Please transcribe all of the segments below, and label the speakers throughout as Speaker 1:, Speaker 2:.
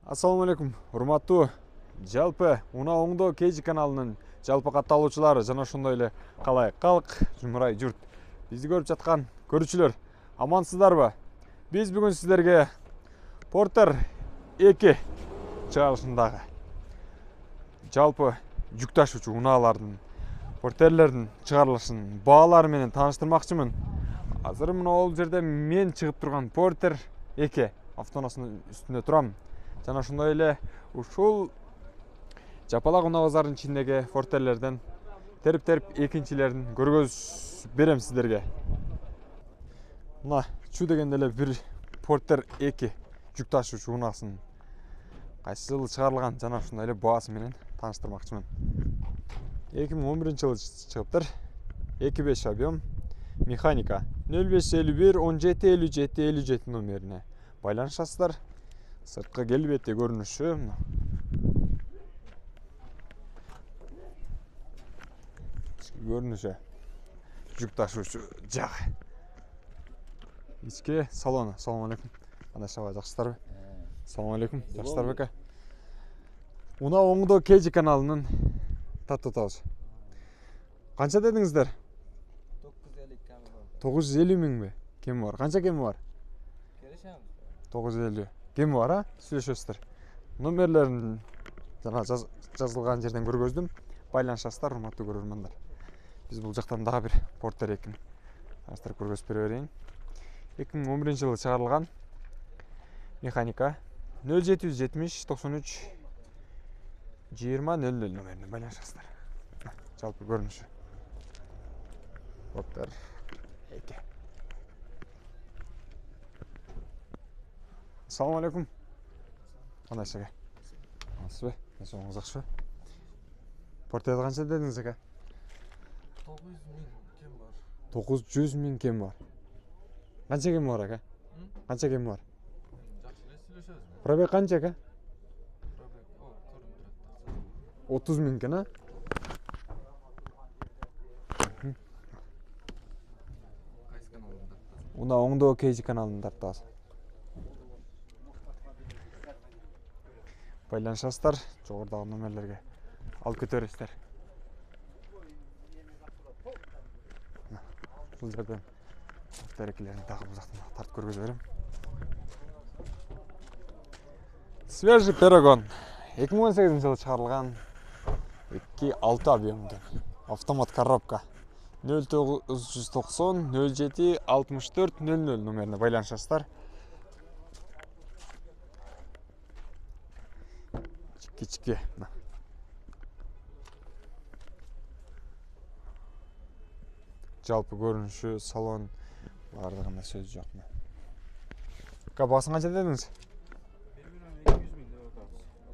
Speaker 1: Assalamu alaikum, урматтуу жалпы Уна оңдо KG каналынын жалпы катталуучулары жана ошондой эле калай калк, жумурай журт бизди көрүп жаткан көрүүчүлөр амансыздарбы? Биз бүгүн сиздерге Porter 2 чыгарылышындагы жалпы жүк ташуучу унаалардын Porter'лердин чыгарылышын баалары менен тааныштырмакчымын. Азыр мына жерде мен чыгып турган Porter 2 автоунаасынын үстүндө турам. Жана ошондой эле ушул жапалак унаа базарынын ичиндеги Porter'лерден терип экинчилерин көргөзүп берем сиздерге. Мына чу дегенде эле бир Porter 2 жүк ташуучу унаасынын кайсы жылы чыгарылган жана ошондой эле баасы менен тааныштырмакчымын. 2011-жылы чыгыптыр. 2.5 объем механика 0551 17 57 57 номерине байланышасыздар. Сырткы келбети көрүнүшү жүк ташуучу жагы. Ички салону. Ассаламу алейкум. Кандай шаба, жакшысыздарбы? Ассаламу алейкум. Жакшысыздарбы ака? Уна оңдо KG каналынын таттатабыз. Канча дедиңиздер? 950 миңби? Кеми бар? Канча кеми бар? 950. Кеми бар, а? Сүйлөшөсүздөр. Номерлерин жана жазылган жерден көргөздүм. Байланышасыздар, урматтуу көрөрмандар. Биз бул жактан дагы бир Porter 2-ни астыр көргөзүп бере берейин. 2011-жылы чыгарылган механика 0770 93 20 00 номерине байланышасыздар. Жалпы көрүнүшү Porter 2. Assalamu alaikum. Кандай шеге? Насыбы? Насыңыз жакшы? Porter'de канча дедиңиз ака? 900 миң кем бар. Канча кем бар ака? Канча кем бар? Пробег канча ака? 30 миң кен, а? Уна оңдо KG каналын тартабыз. Байланышасыздар, жогорудагы номерлерге алып кетерсиздер. Бул жерден терекелерин дагы бул жактан тартып көргөзүп берем. Свежий Перегон 2018-жылы чыгарылган 2.6 объемдуу автомат коробка 0990 07 64 00 номерине байланышасыздар. Кички. Жалпы көрүнүшү, салон бардыгында сөз жок. Баасын канча дедиңиз?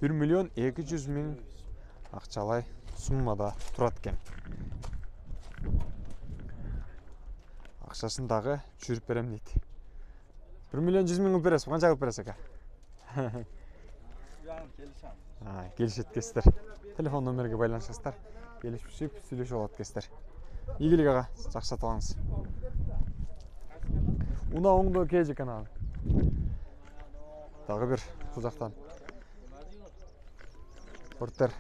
Speaker 1: 1 миллион 200 миң акчалай суммада турат экен. Акчасын дагы түшүрүп берем дейт. 1 миллион 100 миң бересиз, канча кылып бересиз ака? Келишет кестер. Телефон номерге байланышасыздар. Келишип сүйлөшүп алат кестер. Ийгилик ага, жакшы сатып алыңыз. Уна оңдо KG каналы. Дагы бир бул жактан Porter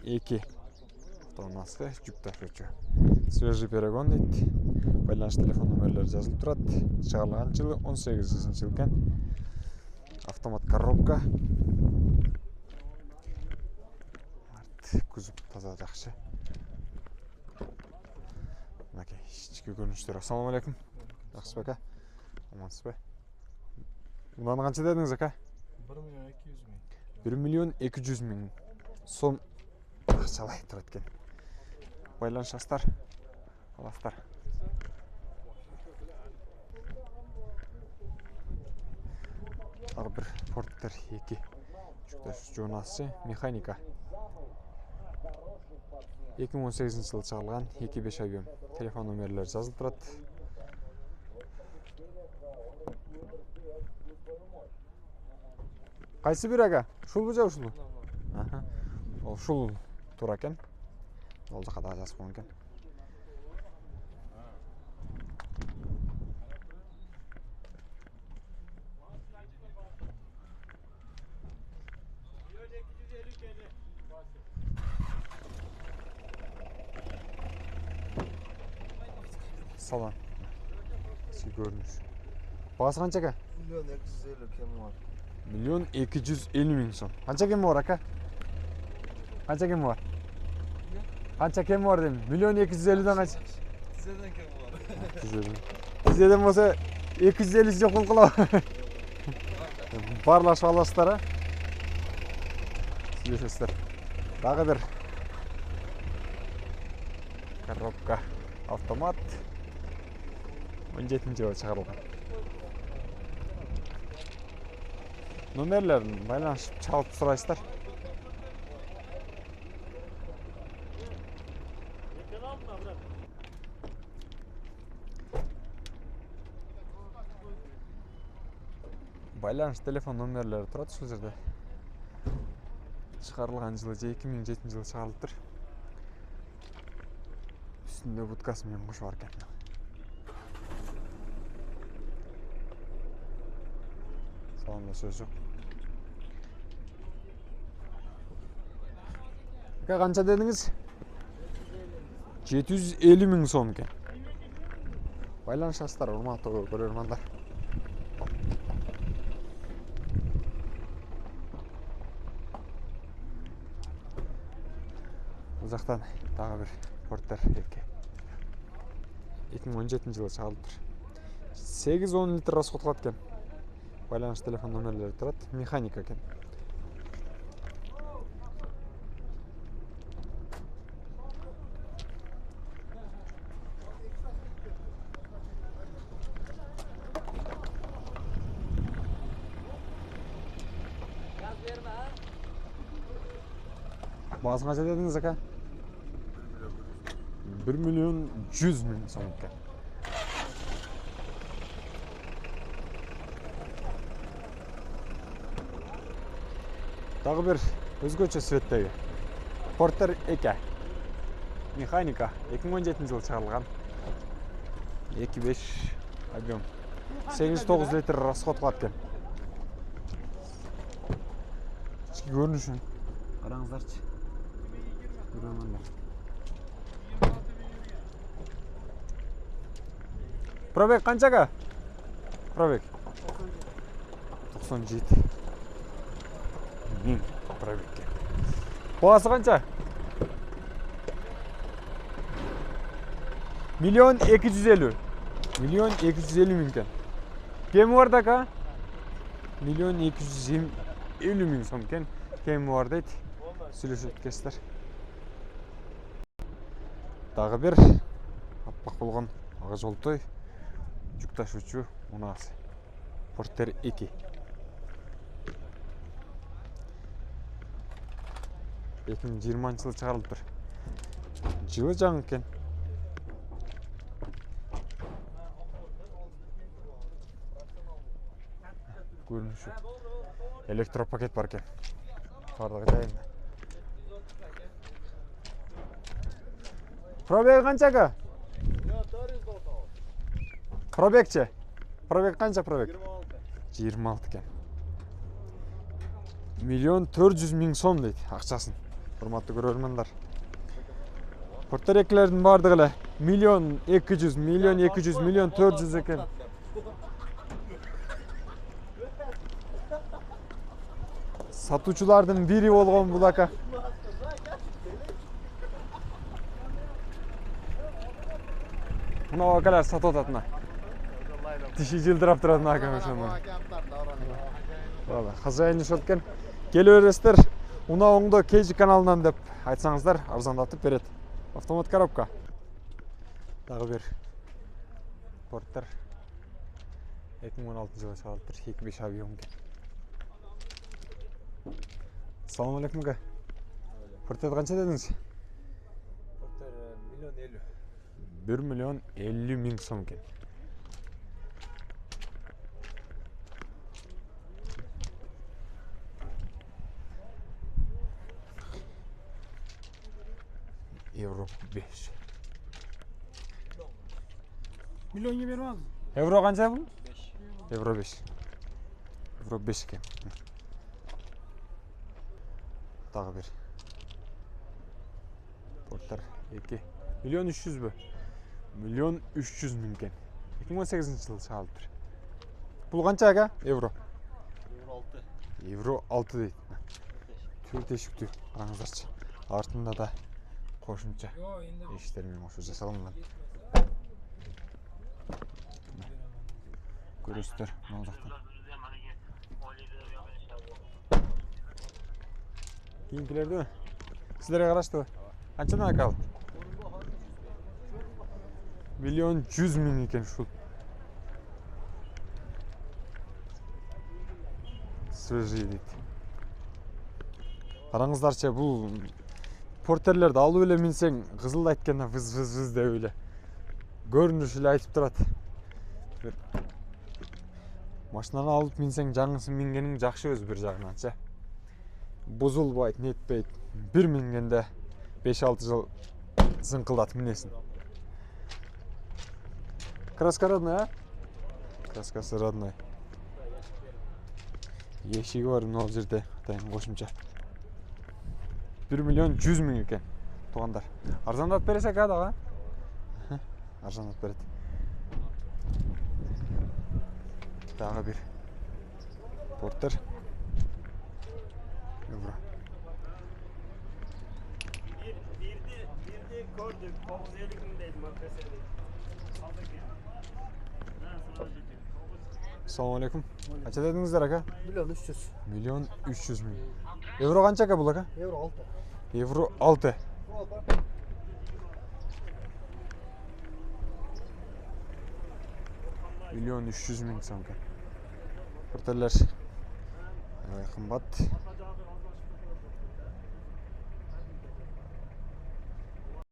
Speaker 1: 2 автоунасы жүк ташуучу. Свежий Перегон дейт. Байланыш телефон номерлери жазылып турат. Чыгарылган жылы 18-жыл экен. Автомат коробка. Кузов таза жакшы. Мынакей ички көрүнүштөр. Ассаламу алейкум. Жакшысызбы ака? Амансызбы? Мунаны канча дедиңиз ака? 1 миллион 200 миң сом акчалай турат экен. Байланышасыздар, аласыздар. Дагы бир Porter 2 жүк ташуучу унасы механика 2018-жылы чыгарылган 2.5 объем. Телефон номерлери жазылып турат. Кайсы бир ага? Ушулбу же ушулбу? Ушул туура экен. Ол жака да жазып койгон экен. Salon. Eski görünüş. Bağısı qancha aka?
Speaker 2: 1.250 kemi var.
Speaker 1: 1.250.000 so'm. Qancha kemi bor aka? Qancha kemi bor? Qancha kemi bor dedim. 1.250 dan qancha?
Speaker 2: Tizeden kemi var.
Speaker 1: 250. Tizeden bo'lsa 250 siz qo'l qilib. Barlashib olasizlar ha. Sizlar. Дағы bir коробка автомат 17-жылы шығарылған. Номерлерін байланышып чалып сұрайсыздар. Байланыш телефон номерлері тұрады сол жерде. Шығарылған жылы 2007 жылы шығарылып тұр. Üstünde budkasымен құш бар екен. Салонда сөз жоқ. Қанша дедіңіз? 750.000 сом екен. Байланышасыздар, урматтуу көрермандар. Бұл жақтан тағы бір порттер ерке. 2017 жылы шығарылып тұр. 8-10 литр расход қылады екен. Байланыш телефон номерлері тұрады. Механика екен. Бағасы қанша дедіңіз ака? 1.100.000 сом екен. Тағы бір өзгөчө светтегі порттер 2. Механика 2017 жылы шығарылған. 2.5 объем. 8-9 литр расход қылады екен. Ішкі көрінішін қараңыздаршы. Көрермандар. Пробег қаншаға? Пробег 97. Пробегке. Бағасы қанша? 1.250.000. 1.250.000 екен. Кемі бар да ка? 1.250.000 сом екен. Кемі бар дейді. Сөйлесіп кестер. Дағы бір аппақ болған аға жолтой жүк ташуучу УАЗ Porter 2. Ekim 20 жылы шығарылып тұр. Жылы жаңы екен. Көрініші. Электропакет бар екен. Бардығы жайында. Пробег қанша ка? Пробегче? Пробег қанша пробег? 26 екен. 1.400.000 сом дейді ақшасын. Құрметті көрермандар. Porter 2-лердің бардығы 1.200.000, 1.200.000, 1.400.000 екен. Сатушылардың бири болған бұл ака. Мынау акалар сатып ататына. Тиши жылдырап тұратын ака ошоны. Хозяйны шоткен. Келе бересіздер. Унауыңды KG каналынан деп айтсаңыздар, арзандатып береді. Автомат коробка. Тағы бір Porter 2016 жылы шығарылып тұр. 2.5 объем екен. Ассаламу алейкум ка. Porter қанша дедіңіз?
Speaker 2: Porter 1.50.
Speaker 1: 1.50.000 сом екен. Euro 5.
Speaker 3: Milyonga bermadi.
Speaker 1: Euro qancha bu?
Speaker 2: 5.
Speaker 1: Euro 5. Euro 5 ekan. Dagı bir. Porter 2. Milyon 300 mü? Milyon 300 ming eкен. 2018 жылы чыгарылыптыр. Бул канча ага? Евро.
Speaker 2: Euro 6.
Speaker 1: Евро 6 дейт. Төр тешиктүү. Караңыздарчы. Артында да кошумча
Speaker 3: Yo, endi
Speaker 1: эшиктер менен кошо жасалган. Көрөсүздөр мына жактан. Кийинкилерди сиздерге караштыбы? Канчадан акал? Миллион 100 миң экен ушул. Свежий дейт. Караңыздарчы, бул портерлерди алып эле минсең, кызыл айтканда выз деп эле көрүнүш эле айтып турат. Машинаны алып минсең, жаңысын мингениң жакшы өз бир жагынанчы. Бузулбайт, нетпейт. Бир мингенде 5-6 жыл зыңкылдатып минесин. Краска родной, а? Краскасы родной. Эшиги бар мына жерде, атайын кошумча. 1 миллион 100 миң экен. Туугандар. Арзандап бересек а дагы? Арзандап берет. Дагы бир. Портер. Евро.
Speaker 4: Birde gördük. 950 bin dedi makasını. Aldık ya.
Speaker 1: Assalamu alaikum. Kaça dedinizler aka?
Speaker 2: Milyon 300.
Speaker 1: Milyon 300 ming. Euro kança aka bul aka?
Speaker 2: Euro 6.
Speaker 1: Euro 6. Milyon 300 ming so'm. Porterler. Qimmat.